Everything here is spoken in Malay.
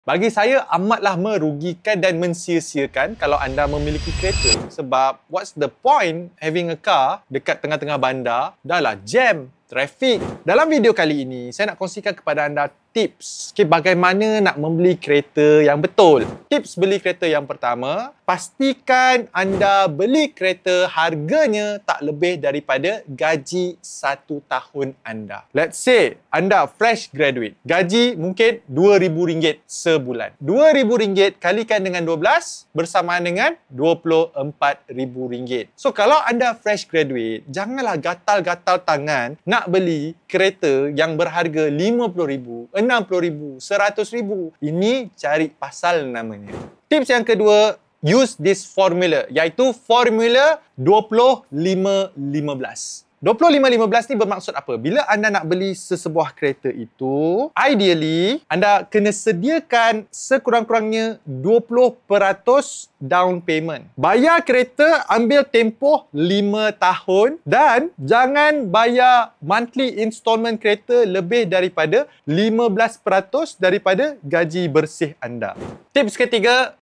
Bagi saya amatlah merugikan dan mensia-siakan kalau anda memiliki kereta. Sebab what's the point having a car dekat tengah-tengah bandar? Dah lah jam, trafik. Dalam video kali ini, saya nak kongsikan kepada anda tips bagaimana nak membeli kereta yang betul. Tips beli kereta yang pertama, pastikan anda beli kereta harganya tak lebih daripada gaji 1 tahun anda. Let's say anda fresh graduate. Gaji mungkin RM2,000 sebulan. RM2,000 kalikan dengan 12 bersamaan dengan RM24,000. So kalau anda fresh graduate, janganlah gatal-gatal tangan nak beli kereta yang berharga RM50,000, RM60,000, RM100,000. Ini cari pasal namanya. Tips yang kedua, use this formula, iaitu formula 25-15. 25-15 ni bermaksud apa? Bila anda nak beli sesebuah kereta itu, ideally, anda kena sediakan sekurang-kurangnya 20% down payment. Bayar kereta ambil tempoh 5 tahun dan jangan bayar monthly installment kereta lebih daripada 15% daripada gaji bersih anda. Tips ketiga,